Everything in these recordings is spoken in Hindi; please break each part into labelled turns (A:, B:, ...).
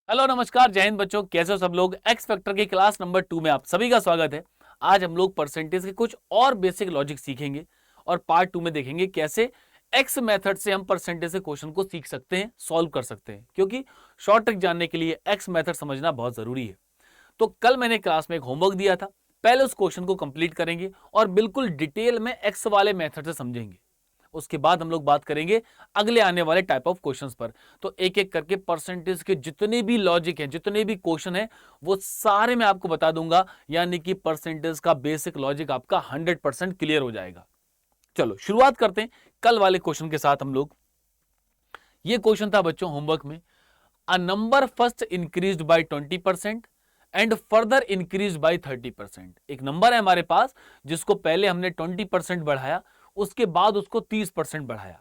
A: हेलो नमस्कार जय हिंद बच्चों, कैसे हो सब लोग। एक्स फैक्टर की क्लास नंबर 2 में आप सभी का स्वागत है। आज हम लोग परसेंटेज के कुछ और बेसिक लॉजिक सीखेंगे और पार्ट 2 में देखेंगे कैसे एक्स मेथड से हम परसेंटेज के क्वेश्चन को सीख सकते हैं, सॉल्व कर सकते हैं, क्योंकि शॉर्ट ट्रिक जानने के लिए एक्स मेथड समझना बहुत जरूरी है। तो कल मैंने क्लास में एक होमवर्क दिया था, पहले उस क्वेश्चन को कंप्लीट करेंगे और बिल्कुल डिटेल में एक्स वाले मेथड से समझेंगे। उसके बाद हम लोग बात करेंगे अगले आने वाले टाइप ऑफ क्वेश्चंस पर। तो एक एक करके परसेंटेज के जितने भी लॉजिक हैं, जितने भी क्वेश्चन हैं, वो सारे मैं आपको बता दूंगा, यानी कि परसेंटेज का बेसिक लॉजिक आपका 100% क्लियर हो जाएगा। चलो शुरुआत करते हैं कल वाले क्वेश्चन के साथ हम लोग। ये क्वेश्चन था बच्चों होमवर्क में, a number first increased by 20% and further increase by 30%। एक नंबर है हमारे पास जिसको पहले हमने 20% बढ़ाया, उसके बाद उसको 30% बढ़ाया,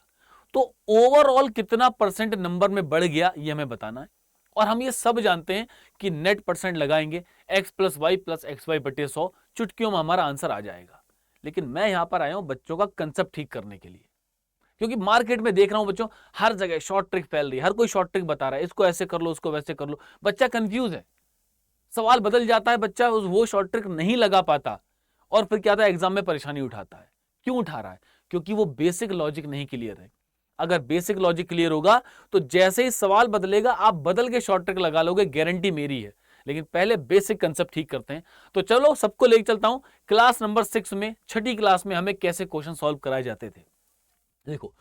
A: तो ओवरऑल कितना परसेंट नंबर में बढ़ गया ये हमें बताना है। और हम ये सब जानते हैं कि नेट परसेंट लगाएंगे, x plus y plus x y बटे 100, चुटकियों में हमारा आंसर आ जाएगा। लेकिन मैं यहां पर आया हूं बच्चों का कंसेप्ट ठीक करने के लिए, क्योंकि मार्केट में देख रहा हूं बच्चों हर जगह शॉर्ट ट्रिक फैल रही है, हर कोई शॉर्ट ट्रिक बता रहा है, इसको ऐसे कर लो उसको वैसे कर लो, बच्चा कंफ्यूज है, सवाल बदल जाता है, बच्चा वो शॉर्ट ट्रिक नहीं लगा पाता और फिर क्या था, एग्जाम में परेशानी उठाता है। क्यों उठा रहा है? क्योंकि वो बेसिक लॉजिक नहीं क्लियर है। अगर बेसिक लॉजिक क्लियर होगा तो जैसे ही सवाल बदलेगा आप बदल के शॉर्ट ट्रिक लगा लोगे, गारंटी मेरी है। लेकिन पहले बेसिक कंसेप्ट ठीक करते हैं। तो चलो सबको लेकर चलता हूं क्लास नंबर 6 में, छठी क्लास में हमें कैसे क्वेश्चन सॉल्व कराए जाते थे। देखो,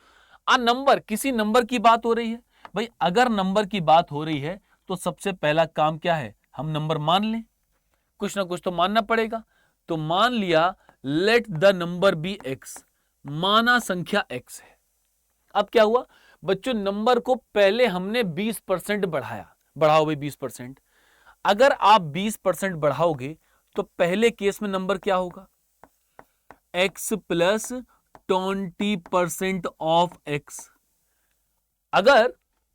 A: नंबर, किसी नंबर की बात हो रही है भाई, अगर नंबर की बात हो रही है तो सबसे पहला काम क्या है, हम नंबर मान लें, कुछ ना कुछ तो मानना पड़ेगा। तो मान लिया let the number be x, माना संख्या एक्स है। अब क्या हुआ बच्चों, नंबर को पहले हमने 20% बढ़ाया, बढ़ाओ भाई 20%। अगर आप 20% बढ़ाओगे तो पहले केस में नंबर क्या होगा, x प्लस 20% ऑफ x। अगर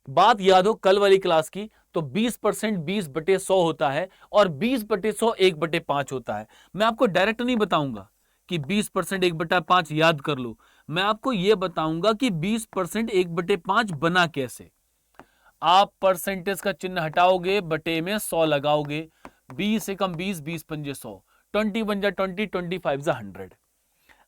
A: बात याद हो कल वाली क्लास की, तो 20% 20/100 होता है और 20/100 1/5 होता है। मैं आपको डायरेक्ट नहीं बताऊंगा कि 20% 1/5 याद कर लो, मैं आपको यह बताऊंगा कि 20% 1/5 बना कैसे। आप परसेंटेज का चिन्ह हटाओगे, बटे में 100 लगाओगे, 20 से कम 20, 20 पंजे 100, 20 बन जा 20, 25 जा 100।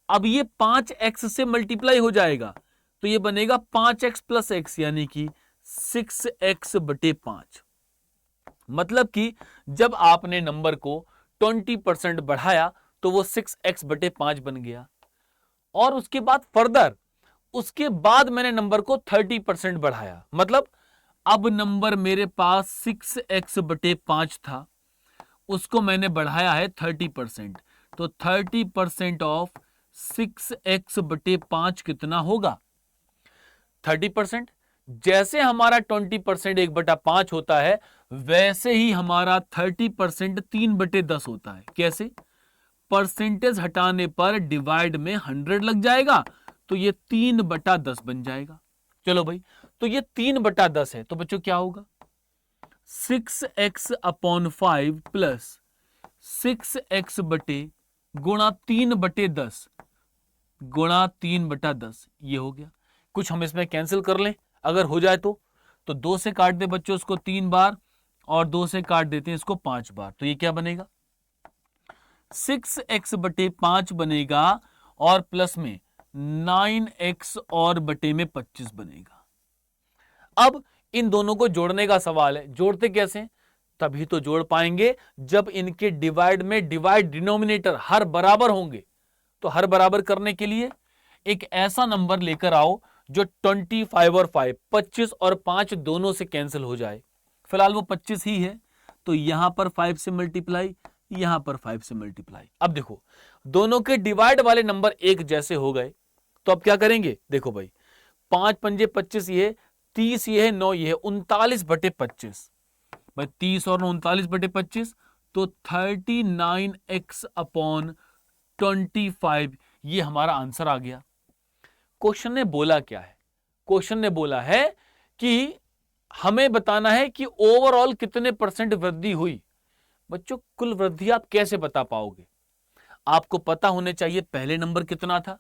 A: अब ये 5x से मल्टीप्लाई हो जाएगा, तो ये बनेगा 5x प्लस एक्स, यानी कि 6x/5। मतलब कि जब आपने नंबर को 20% बढ़ाया तो वो 6x/5 बन गया। और उसके बाद फर्दर, उसके बाद मैंने नंबर को 30% बढ़ाया, मतलब अब नंबर मेरे पास 6x/5 था, उसको मैंने बढ़ाया है 30%। तो 30% ऑफ 6x/5 कितना होगा, 30%। जैसे हमारा 20% 1/5 होता है, वैसे ही हमारा 30% 3/10 होता है। कैसे? परसेंटेज हटाने पर डिवाइड में 100 लग जाएगा, तो ये 3/10 बन जाएगा। चलो भाई, तो ये 3/10 है, तो बच्चों क्या होगा, 6x/5 प्लस 6x बटे गुणा 3/10 गुणा 3/10, ये हो गया। कुछ हम इसमें कैंसिल कर लें अगर हो जाए तो 2 से काट दे बच्चों इसको 3 बार, और 2 से काट देते हैं इसको 5 बार, तो ये क्या बनेगा, 6x/5 बनेगा, और प्लस में 9x और बटे में 25 बनेगा। अब इन दोनों को जोड़ने का सवाल है, जोड़ते कैसे? तभी तो जोड़ पाएंगे जब इनके डिवाइड में डिवाइड डिनोमिनेटर हर बराबर होंगे। तो हर बराबर करने के लिए एक ऐसा नंबर लेकर आओ जो 25 और 5, 25 और 5 दोनों से कैंसिल हो जाए। फिलहाल वो 25 ही है, तो यहां पर 5 से मल्टीप्लाई, यहां पर 5 से मल्टीप्लाई। अब देखो दोनों के डिवाइड वाले नंबर एक जैसे हो गए, तो अब क्या करेंगे, देखो भाई 5 पंजे 25, ये 30, ये है 9, ये है 39/25 भाई, 30 और 39/25, तो 39x/25, ये हमारा आंसर आ गया। क्वेश्चन ने बोला क्या है, क्वेश्चन ने बोला है कि हमें बताना है कि ओवरऑल कितने परसेंट वृद्धि हुई। बच्चों कुल वृद्धि आप कैसे बता पाओगे, आपको पता होने चाहिए पहले नंबर कितना था,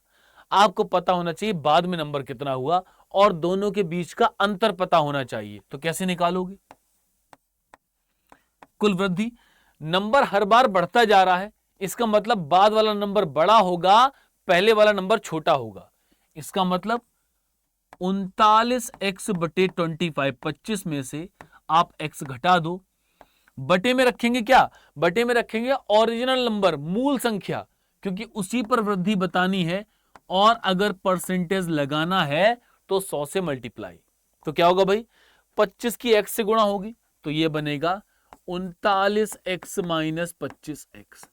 A: आपको पता होना चाहिए बाद में नंबर कितना हुआ, और दोनों के बीच का अंतर पता होना चाहिए। तो कैसे निकालोगे, कुल वृद्धि, नंबर हर बार बढ़ता जा रहा है, इसका मतलब बाद वाला नंबर बड़ा होगा, पहले वाला नंबर छोटा होगा। इसका मतलब 39x बटे 25, 25 में से आप x घटा दो, बटे में रखेंगे क्या, बटे में रखेंगे ओरिजिनल नंबर, मूल संख्या, क्योंकि उसी पर वृद्धि बतानी है, और अगर परसेंटेज लगाना है तो 100 से मल्टीप्लाई। तो क्या होगा भाई, 25 की x से गुणा होगी, तो ये बनेगा 39x माइनस 25x,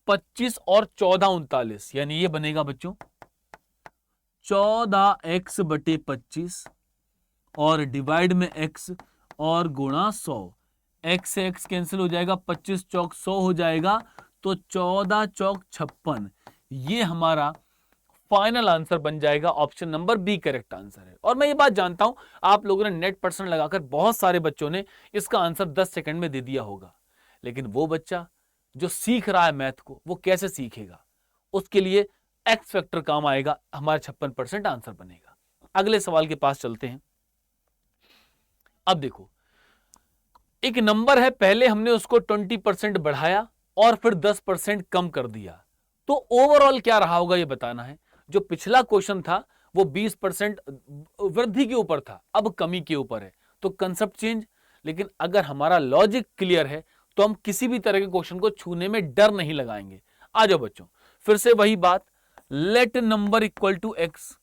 A: 25 और 14 39, यानी ये बनेगा बच्चों 14x बटे 25 और डिवाइड में x और गुणा 100, x से x कैंसिल हो जाएगा, 25 चौक 100 हो जाएगा, तो 14 चौक 56, ये हमारा फाइनल आंसर बन जाएगा। Option number B correct answer है। और मैं ये बात जानता हूं आप लोगों ने नेट परसेंट लगाकर बहुत सारे बच्चों ने इसका आंसर 10 सेकंड में दे दिया होगा, लेकिन वो बच्चा जो सीख रहा है मैथ को वो कैसे सीखेगा, उसके लिए एक्स फैक्टर काम आएगा, हमारा 56% आंसर बनेगा। अगले सवाल के पास चलते हैं। अब देखो, एक नंबर है, पहले हमने उसको 20% बढ़ाया और फिर 10% कम कर दिया, तो ओवरऑल क्या रहा होगा ये बताना है। जो पिछला क्वेश्चन था वो 20% वृद्धि के ऊपर था, अब कमी के ऊपर है, तो कंसेप्ट चेंज। लेकिन अगर हमारा लॉजिक क्लियर है तो हम किसी भी तरह के क्वेश्चन को छूने में डर नहीं लगाएंगे। आ जाओ बच्चों, फिर से वही बात, let number equal to x.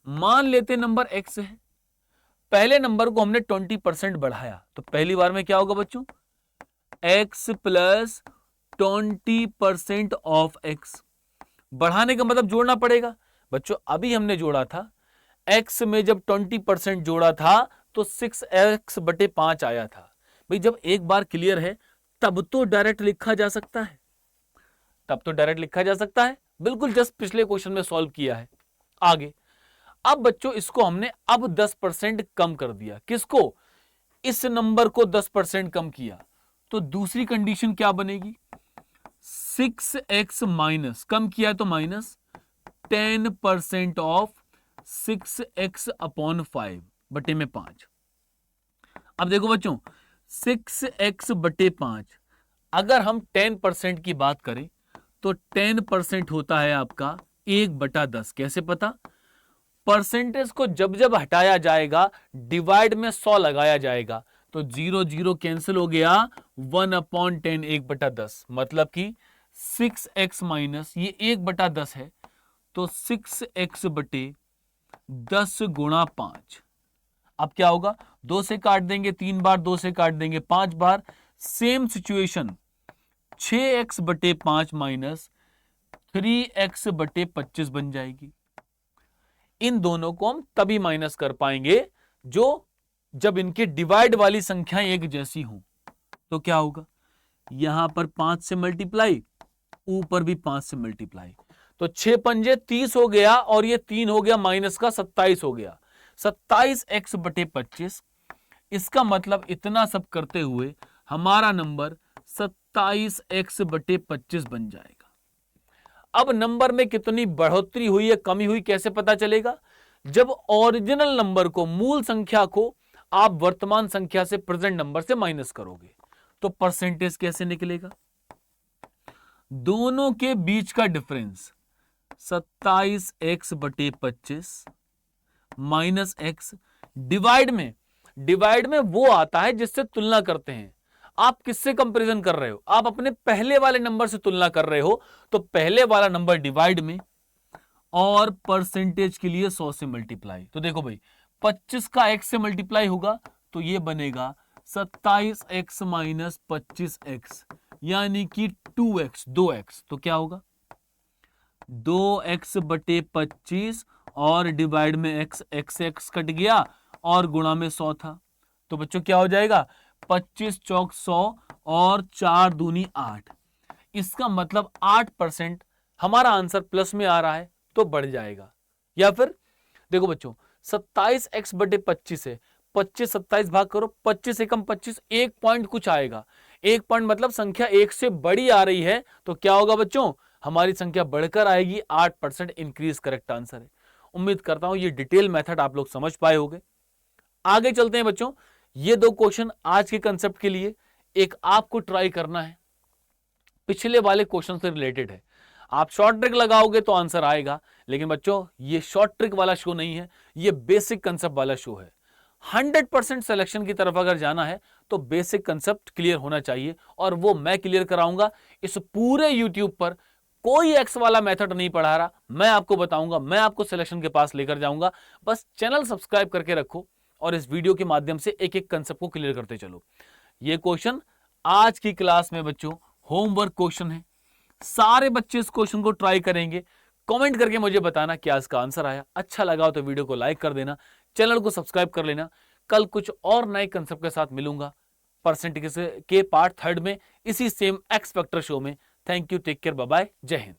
A: मान लेते नंबर एक्स है, पहले नंबर को हमने 20% बढ़ाया, तो पहली बार में क्या होगा बच्चों, x प्लस 20% ऑफ x। बढ़ाने का मतलब जोड़ना पड़ेगा बच्चों, अभी हमने जोड़ा था, x में जब 20% जोड़ा था तो 6x बटे 5 आया था। भाई जब एक बार क्लियर है तब तो डायरेक्ट लिखा जा सकता है, तब तो डायरेक्ट लिखा जा सकता है, बिल्कुल जस्ट पिछले क्वेश्चन में सॉल्व किया है। आगे, अब बच्चों इसको हमने अब 10% कम कर दिया, किसको, इस नंबर को 10% कम किया, तो दूसरी कंडीशन क्या बनेगी, 6x माइनस, कम किया तो माइनस 10% ऑफ 6x अपॉन 5 बटे में 5। अब देखो बच्चों, 6x बटे 5, अगर हम 10% की बात करें तो 10% होता है आपका 1/10। कैसे पता, परसेंटेज को जब जब हटाया जाएगा डिवाइड में 100 लगाया जाएगा, तो 0 0 कैंसिल हो गया, 1/10, 1/10, मतलब कि 6x माइनस ये 1/10 है, तो 6x बटे 10 गुणा 5। अब क्या होगा, 2 से काट देंगे 3 बार, 2 से काट देंगे 5 बार, सेम सिचुएशन 6x बटे 5 माइनस 3x बटे 25 बन जाएगी। इन दोनों को हम तभी माइनस कर पाएंगे जब इनके डिवाइड वाली संख्याएं एक जैसी हों। तो क्या होगा, यहां पर 5 से मल्टीप्लाई, ऊपर भी 5 से मल्टीप्लाई, तो 6 पंजे 30 हो गया, और ये 3 हो गया माइनस का 27 हो गया, 27x बटे 25। इसका मतलब इतना सब करते हुए हमारा नंबर 27x बटे 25 बन जाएगा। अब नंबर में कितनी बढ़ोतरी हुई है कमी हुई कैसे पता चलेगा, जब ओरिजिनल नंबर को, मूल संख्या को आप वर्तमान संख्या से, प्रेजेंट नंबर से माइनस करोगे, तो परसेंटेज कैसे निकलेगा, दोनों के बीच का डिफरेंस 27x बटे 25 माइनस x, डिवाइड में वो आता है जिससे तुलना करते हैं। आप किससे कंपैरिजन कर रहे हो, आप अपने पहले वाले नंबर से तुलना कर रहे हो, तो पहले वाला नंबर डिवाइड में, और परसेंटेज के लिए 100 से मल्टीप्लाई। तो देखो भाई 25 का x से मल्टीप्लाई होगा तो ये बनेगा 27x माइनस 25x, यानी कि 2x, 2x, तो क्या होगा 2x बटे 25 और डिवाइड में x, x कट गया और गुणा में 100 था, तो बच्चों क्या हो जाएगा 25 चौक 100 और 4 दूनी 8। इसका मतलब 8% हमारा आंसर प्लस में आ रहा है तो बढ़ जाएगा। या फिर देखो बच्चों 27x बटे 25 है, 25 27 भाग करो, 25 एकम 25, 1 पॉइंट कुछ आएगा, 1 पॉइंट मतलब संख्या 1 से बड़ी आ रही है, तो क्या होगा बच्चों, हमारी संख्या बढ़कर आएगी, 8% इंक्रीज करेक्ट आंसर है। उम्मीद करता हूं ये डिटेल मेथड आप लोग समझ पाए होंगे। आगे चलते हैं बच्चों, ये 2 क्वेश्चन आज के कंसेप्ट के लिए, एक आपको ट्राई करना है, पिछले वाले क्वेश्चन से रिलेटेड है। आप शॉर्ट ट्रिक लगाओगे तो आंसर आएगा, लेकिन बच्चों ये शॉर्ट ट्रिक वाला शो नहीं है, ये बेसिक कंसेप्ट वाला शो है। 100% सिलेक्शन की तरफ अगर जाना है तो बेसिक कंसेप्ट क्लियर होना चाहिए, और वो मैं क्लियर कराऊंगा। इस पूरे यूट्यूब पर कोई एक्स वाला मेथड नहीं पढ़ा रहा, मैं आपको बताऊंगा, मैं आपको सिलेक्शन के पास लेकर जाऊंगा। बस चैनल सब्सक्राइब करके रखो और इस वीडियो के माध्यम से एक एक कंसेप्ट को क्लियर करते चलो। ये क्वेश्चन आज की क्लास में बच्चों होमवर्क क्वेश्चन है, सारे बच्चे इस क्वेश्चन को ट्राई करेंगे। कमेंट करके मुझे बताना क्या इसका आंसर आया। अच्छा लगा हो तो वीडियो को लाइक कर देना, चैनल को सब्सक्राइब कर लेना। कल कुछ और नए कंसेप्ट के साथ मिलूंगा परसेंटेज के पार्ट 3 में, इसी सेम एक्स फैक्टर शो में। Thank you, take care, bye bye, जय हिंद।